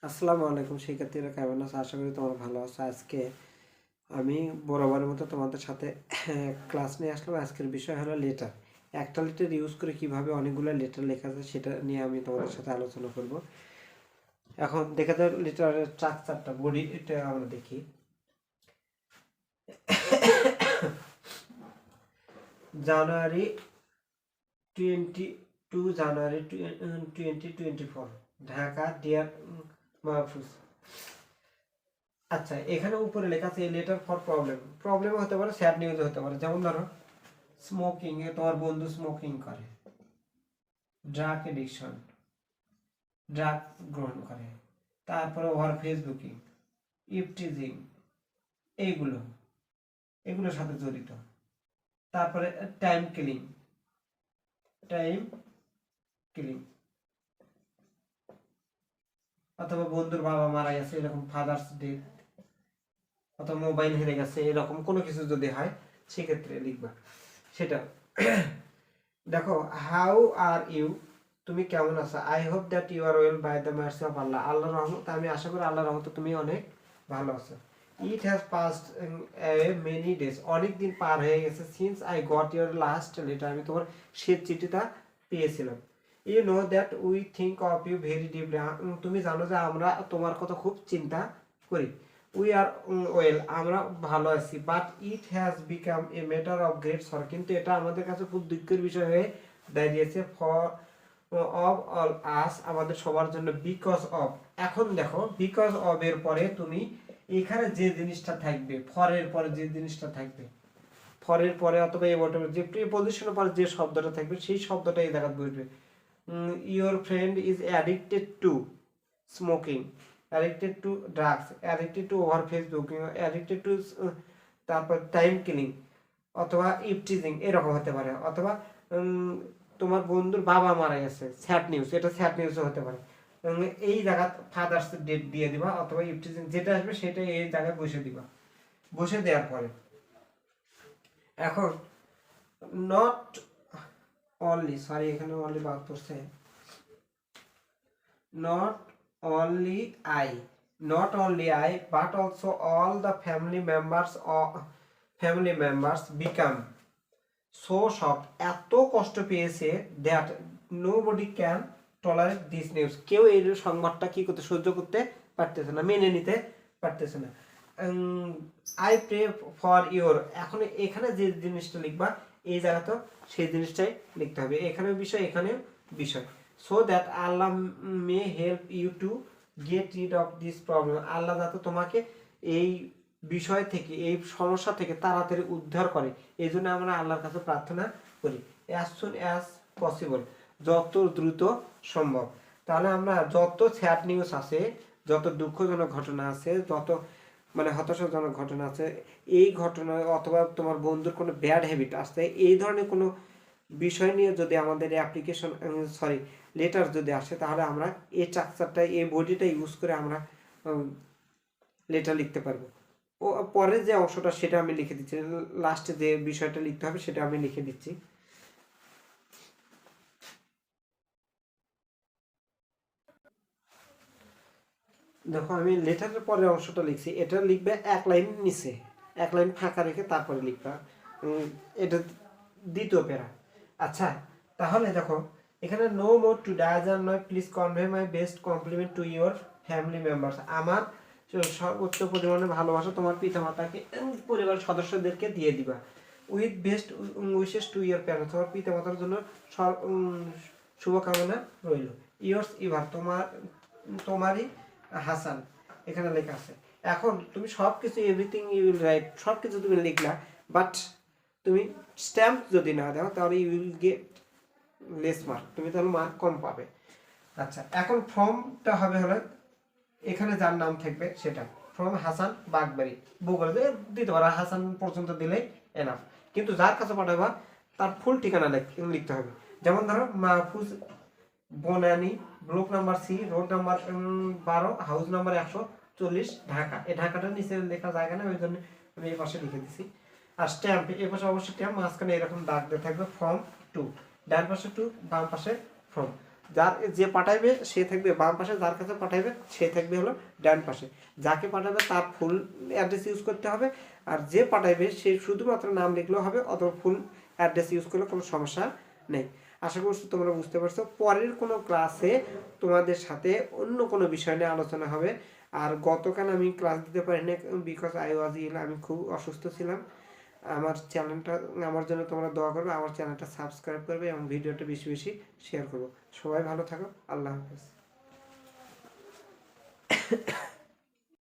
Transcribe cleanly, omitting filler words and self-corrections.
আসসালামু আলাইকুম শিক্ষার্থীরা, কেমন আছো? আশা করি তোমরা ভালো আছো। আজকে আমি বরাবরের মতো তোমাদের সাথে ক্লাস নিয়ে আসলাম। আজকের বিষয় হলো লেটার। একটা লেটার ইউজ করে কিভাবে অনেকগুলো লেটার লেখা যায় সেটা নিয়ে আমি তোমাদের সাথে আলোচনা করব। এখন দেখা যায় লেটারের স্ট্রাকচারটা, বডি, এটা আমরা দেখি। জানুয়ারি 2024 ঢাকা, ডিয়ার মাহফুজ। আচ্ছা, এখানে উপরে লেখা আছে লেটার ফর প্রবলেম হতে পারে, স্যাড নিউজ হতে পারে। যেমন ধরো স্মোকিং, এ তোমার বন্ধু স্মোকিং করে, ড্রাগ এডিকশন, ড্রাগ গ্রহণ করে, তারপরে ওভার ফেসবুকিং, ইপটিজিং, এইগুলো এগুলোর সাথে জড়িত। তারপরে টাইম কিলিং, টাইম কিলিং, অথবা বন্ধুর বাবা মারা গেছে, এরকম ফাদার্স ডেথ, অথবা মোবাইল হেরে গেছে, এরকম কোনো কিছু যদি হয় সেক্ষেত্রে লিখবা সেটা। দেখো, হাউ আর ইউ, তুমি কেমন আছো? I hope that you are well by the mercy of Allah. আল্লাহর রহমত, আমি আশা করি আল্লাহর রহমতে তুমি অনেক ভালো আছো। It has passed many days, অনেক দিন পার হয়ে গেছে, since I got your last letter, আমি তোমার শেষ চিঠিটা পেয়েছিলাম। You know that we think of you very deeply, তুমি জানো যে আমরা তোমার কথা খুব চিন্তা করি। উই আর ওয়েল, আমরা ভালো আছি। But it has become a matter of great সর, কিন্তু এটা আমাদের কাছে খুব দুঃখের বিষয় হয়ে দাঁড়িয়েছে। ফর অফ অল আস, আমাদের সবার জন্য। বিকজ অফ, এখন দেখো বিকজ অফ এর পরে তুমি এখানে যে জিনিসটা থাকবে, ফরের পরে যে জিনিসটা থাকবে, ফরের পরে অথবা এই বটমের যে প্রিপজিশনের পরে যে শব্দটা থাকবে সেই শব্দটা এই জায়গায় বসবে। Your friend is addicted to smoking, addicted to drugs, addicted to over Facebooking, addicted to, তারপর টাইম কিলিং, অথবা ইপটিজিং, এরকম হতে পারে। অথবা তোমার বন্ধুর বাবা মারা গেছে, স্যাড নিউজ, এটা স্যাড নিউজও হতে পারে। এই জায়গা ফাদার্স ডেট দিয়ে দিবা, অথবা ইপটিজিং যেটা আসবে সেটা এই জায়গায় বসে দিবা। বসে দেওয়ার পরে এখন নট অনলি, সরি এখানে অনলি বাদ পড়ছে, not only I, not only I, but also all the family members become so shocked, এত কষ্ট পেয়েছে, that nobody can tolerate this news, কেউ এই সংবাদটা কি করতে, সহ্য করতে পারতেছে না, মেনে নিতে পারতেছে না। আই প্রে ফর ইউর, এখন এখানে যে জিনিসটা লিখবা এই জায়গাতে সেই জিনিসটাই লিখতে হবে। এখানে বিষয়, এখানে বিষয়। So that Allah may help you to get rid of this problem, Allah যাতে তোমাকে এই বিষয় থেকে, এই সমস্যা থেকে তাড়াতাড়ি উদ্ধার করে, এই জন্য আমরা আল্লাহর কাছে প্রার্থনা করি। অ্যাজ সুন অ্যাজ পসিবল, যত দ্রুত সম্ভব। তাহলে আমরা যত স্যাড নিউজ আছে, যত দুঃখজনক ঘটনা আছে, যত মানে হতাশাজনক ঘটনা আছে, এই ঘটনা অথবা তোমার বন্ধুর কোনো ব্যাড হ্যাবিট আসছে, এই ধরনের কোনো বিষয় নিয়ে যদি আমাদের অ্যাপ্লিকেশন, সরি লেটার যদি আসে, তাহলে আমরা এই স্ট্রাকচারটা, এই বডিটা ইউজ করে আমরা লেটার লিখতে পারবো। ও পরের যে অংশটা সেটা আমি লিখে দিচ্ছি, লাস্টে যে বিষয়টা লিখতে হবে সেটা আমি লিখে দিচ্ছি। দেখো, আমি লেটারের পরের অংশটা লিখছি, এটা লিখবে এক লাইন নিচে, এক লাইন ফাঁকা রেখে তারপরে লিখবা। এটা দ্বিতীয় প্যারা। আচ্ছা, তাহলে দেখো এখানে নো মোর টু ডায়াজার নয়, please convey my best compliment to your family members, আমার সর্বোচ্চ পরিমাণে ভালোবাসা তোমার পিতামাতাকে, পরিবারের সদস্যদেরকে দিয়ে দিবা। With best wishes to your parents, তোমার পিতামাতার জন্য শুভকামনা রইল। ইয়োর্স ইভার, তোমারই হাসান, এখানে লেখা আছে। এখন তুমি সব কিছু, এভরিথিং ইউ উইল রাইট, সব কিছু তুমি লিখলা, বাট তুমি স্ট্যাম্প যদি না দাও তাহলে you will get less mark, তুমি তাহলে মার্ক কম পাবে। আচ্ছা, এখন ফর্মটা হবে হলো এখানে যার নাম থাকবে সেটা, ফ্রম হাসান বাগবাড়ি, গুগল দিতে পারো, হাসান পর্যন্ত দিলে এনাফ। কিন্তু যার কাছে পাঠাবা তার ফুল ঠিকানা লিখতে হবে। যেমন ধরো Mahfuz Banani, block number C, road number 12, house number 140, Dhaka. এই ঢাকাটা নিচে লেখা জায়গা না, ওই জন্য আমি এই পাশে লিখে দিছি। আর স্ট্যাম্প, এই পাশে অবশ্যই স্ট্যাম্প, মাঝখানে এরকম দাগ দিয়ে থাকবে ফর্ম 2, ডান পাশে 2, বাম পাশে ফর্ম। যার যে পাঠাইবে সে থাকবে বাম পাশে, যার কাছে পাঠাইবে সে থাকবে হলো ডান পাশে। যাকে পাঠাবে তার ফুল অ্যাড্রেস ইউজ করতে হবে, আর যে পাঠাইবে সে শুধুমাত্র নাম লিখলেও হবে, অথবা ফুল অ্যাড্রেস ইউজ করলে কোনো সমস্যা নেই। আশা করছি তোমরা বুঝতে পারছো। পরের কোনো ক্লাসে তোমাদের সাথে অন্য কোনো বিষয় নিয়ে আলোচনা হবে। আর গতকাল আমি ক্লাস দিতে পারিনি, বিকজ আই ওয়াজ ইল, আমি খুব অসুস্থ ছিলাম। আমার চ্যানেলটা, আমার জন্য তোমরা দোয়া করবে, আমার চ্যানেলটা সাবস্ক্রাইব করবে এবং ভিডিওটা বেশি বেশি শেয়ার করবো। সবাই ভালো থাকো, আল্লাহ হাফেজ।